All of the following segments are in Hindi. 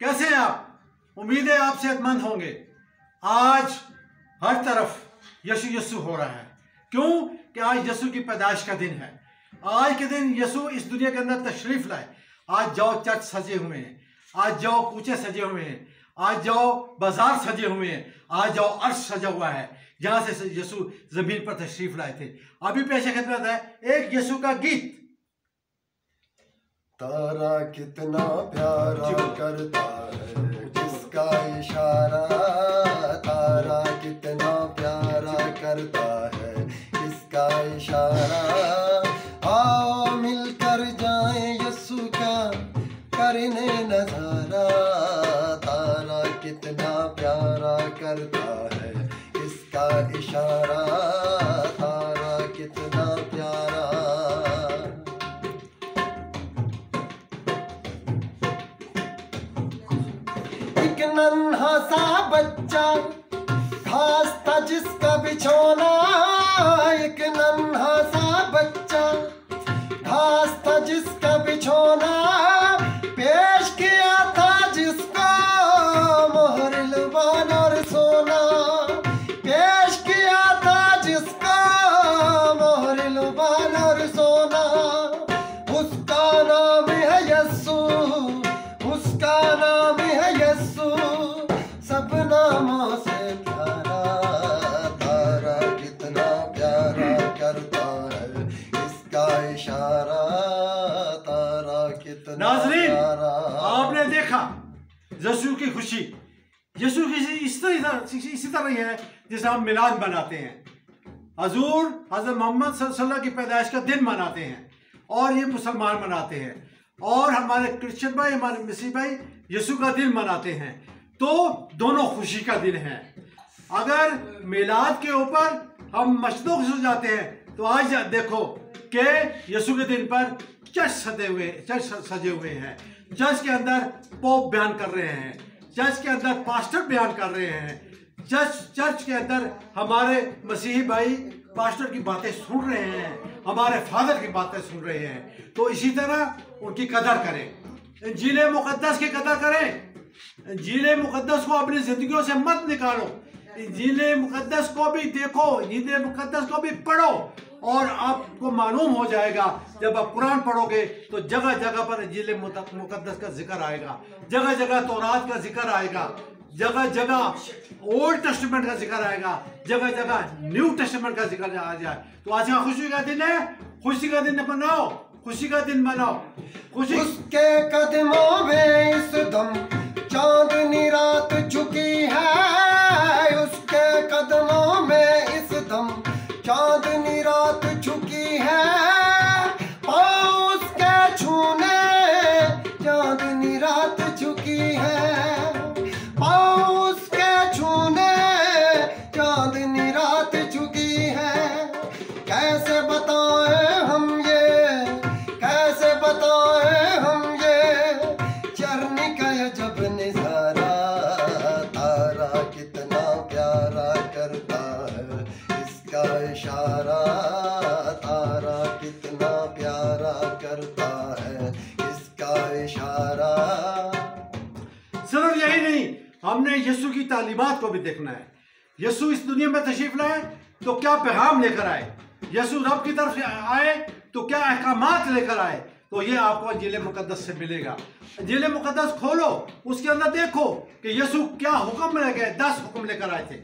कैसे हैं आप? उम्मीद है आप सेहतमंद होंगे। आज हर तरफ यीशु यीशु हो रहा है। क्यों? कि आज यीशु की पैदाइश का दिन है। आज के दिन यीशु इस दुनिया के अंदर तशरीफ लाए। आज जाओ चर्च सजे हुए हैं, आज जाओ कूचे सजे हुए हैं, आज जाओ बाजार सजे हुए हैं, आज जाओ अर्श सजा हुआ है जहां से यीशु जमीन पर तशरीफ लाए थे। अभी पेश खिदमत है एक यीशु का गीत। तारा कितना प्यारा करता है जिसका इशारा, तारा कितना प्यारा करता है इसका इशारा। आओ मिलकर जाए यीशु का करने नजारा, तारा कितना प्यारा करता है इसका इशारा, तारा कितना प्यारा। एक नन्हा सा बच्चा घास था जिसका बिछोना, एक नन्हा सा बच्चा घास था जिसका बिछोना, पेश किया था जिसको मोहर लुबान और सोना, पेश किया था जिसको मोहर लुबान और सोना। उसका नाम है यीशु, उसका नाम है यीशु, सब नामों से प्यारा, तारा कितना प्यारा करता है इसका इशारा, तारा कितना नाज़रीन, प्यारा। आपने देखा यीशु की खुशी, यीशु की इसी तरह ही है जिसे हम मिलाद मनाते हैं। हजूर हज़रत मोहम्मद सल्लल्लाहु अलैहि वसल्लम की पैदाइश का दिन मनाते हैं और ये मुसलमान मनाते हैं, और हमारे क्रिश्चियन भाई, हमारे मसीह भाई यीशु का दिन मनाते हैं। तो दोनों खुशी का दिन है। अगर मिलाद के ऊपर हम मस्जिदों से जाते हैं तो आज देखो कि यीशु के दिन पर चर्च सजे हुए हैं। चर्च के अंदर पोप बयान कर रहे हैं, चर्च के अंदर पास्टर बयान कर रहे हैं, चर्च के अंदर हमारे मसीही भाई पास्टर की बातें सुन रहे हैं, हमारे फादर की बातें सुन रहे हैं। तो इसी तरह उनकी कदर करें, इंजील मुकद्दस की कदर करें। इंजील मुकद्दस को अपनी जिंदगियों से मत निकालो, इंजील मुकद्दस को भी देखो, इंजील मुकद्दस को भी पढ़ो, और आपको मालूम हो जाएगा जब आप कुरान पढ़ोगे तो जगह जगह पर इंजील मुकद्दस का जिक्र आएगा, जगह जगह तौरात का जिक्र आएगा, जगह जगह ओल्ड टेस्टामेंट का जिक्र आएगा, जगह जगह न्यू टेस्टामेंट का जिक्र आ जाए। तो आज का खुशी का दिन है, खुशी का दिन मनाओ, खुशी का दिन मनाओ। खुशी उसके कदमों में इस दम चांदनी रात झुकी है, उसके कदमों में इस दम चांदनी रात झुकी है, पाँव उसके छूने चांदनी रात झुकी है, पाँव उसके छूने चांदनी रात झुकी है। कैसे बताएं हम ये, कैसे बताएं हम ये चरनी का जब नजारा, तारा कितना प्यारा करता है इसका इशारा, तारा कितना प्यारा करता है इसका इशारा। सिर्फ यही नहीं, हमने यीशु की तालीमात को भी देखना है। यीशु इस दुनिया में तशरीफ लाए तो क्या पैगाम लेकर आए, यीशु रब की तरफ से आए तो क्या अहकामात लेकर आए। तो ये आपको इंजील मुकद्दस से मिलेगा। इंजील मुकद्दस खोलो, उसके अंदर देखो कि यीशु क्या हुक्म लेके 10 हुक्म लेकर आए थे,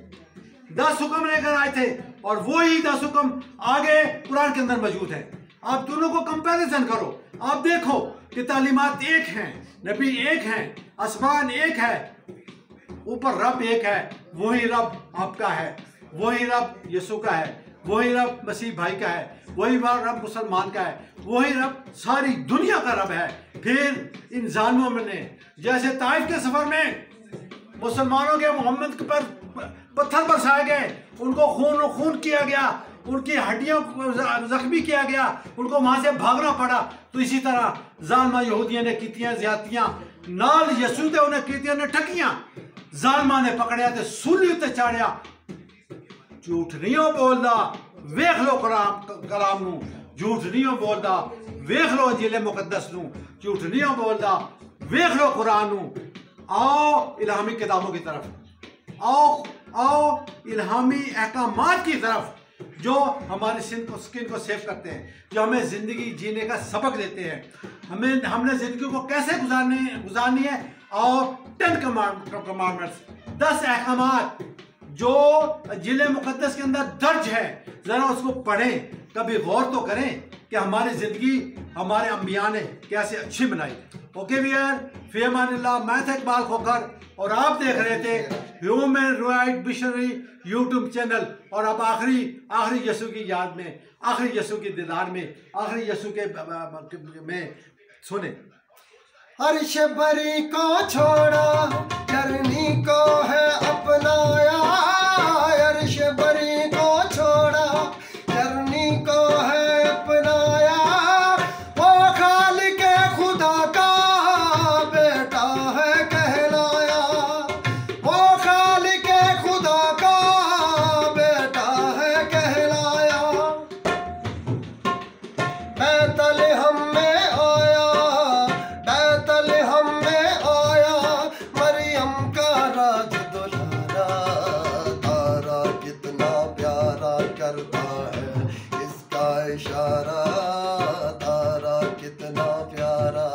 10 हुक्म लेकर आए थे, और वो ही 10 हुक्म आगे कुरान के अंदर मौजूद है। आप दोनों को कंपैरिजन करो, आप देखो कि तालीमात एक हैं, नबी एक हैं, आसमान एक है, ऊपर रब एक है। वही रब आपका है, वही रब यीशु का है, वही रब मसीह भाई का है, वही रब मुसलमान का है, वही रब सारी दुनिया का रब है। फिर इन जालिमों ने जैसे ताइफ के सफर में मुसलमानों के मोहम्मद पर पत्थर बरसाए गए, उनको खून किया गया, उनकी हड्डियों को जख्मी किया गया, उनको वहां से भागना पड़ा। तो इसी तरह जालिमा यहूदियों ने कीतियां ज्यादतियां नाल यीशु दे उन्हें कीतियां ने ठकियां, जालिमा ने पकड़िया ते सूली उत्ते चाड़िया। झूठ नहीं बोलदा, वेख लो कलाम नू, झूठ नहीं बोलदा, वेख लो इंजील मुकद्दस नू, झूठ नहीं बोलदा, वेख लो कुरान नू। आओ इल्हामी किताबों की तरफ, आओ इल्हामी अहकामात की तरफ, जो हमारे स्किन को सेव करते हैं, जो हमें ज़िंदगी जीने का सबक देते हैं। हमने ज़िंदगी को कैसे गुजारनी है। और 10 कमांडमेंट्स, 10 अहकामात जो जिले मुकद्दस के अंदर दर्ज है, ज़रा उसको पढ़ें, कभी गौर तो करें कि हमारी ज़िंदगी हमारे अंबिया ने कैसे अच्छी बनाई। ओके वियर, फी अमानिल्लाह। मैं था इकबाल खोखर और आप देख रहे थे human right missionary YouTube channel. और अब आखिरी यसू की याद में, आखिरी यसू की दीदार में, आखिरी यसू के में सुने। अर्श बरी को छोड़ा, चरनी को है अपनाया। अर्श बरी को छोड़ा, चरनी को है अपनाया। वो खालिक खुदा का बेटा है कहलाया। वो खालिक खुदा का बेटा है कहलाया। बैतलहम में आया, बैतलहम में आया, मरियम का राज दुलारा। तारा कितना प्यारा करता है इसका इशारा। तारा कितना प्यारा।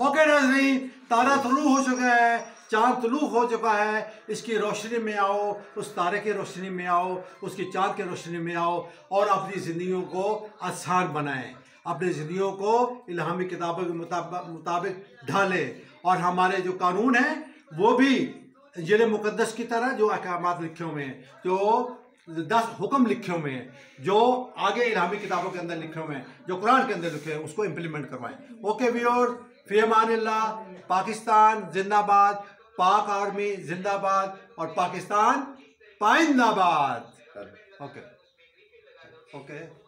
ओके नाज़रीन, तारा तुलू हो चुका है, चांद तुलू हो चुका है। इसकी रोशनी में आओ, उस तारे की रोशनी में आओ, उसकी चांद की रोशनी में आओ और अपनी ज़िंदगियों को आसान बनाएं, अपनी ज़िंदगियों को इल्हामी किताबों के मुताबिक ढालें। और हमारे जो कानून हैं वो भी जिले मुकद्दस की तरह जो अहकामात लिखे हुए हैं, जो 10 हुक्म लिखे हुए हैं, जो आगे इल्हामी किताबों के अंदर लिखे हुए हैं, जो कुरान के अंदर लिखे हैं, उसको इम्प्लीमेंट करवाएं। ओके व्यूअर्स, फी अमानिल्लाह। पाकिस्तान जिंदाबाद, पाक आर्मी जिंदाबाद और पाकिस्तान पाइंदाबाद। Okay okay.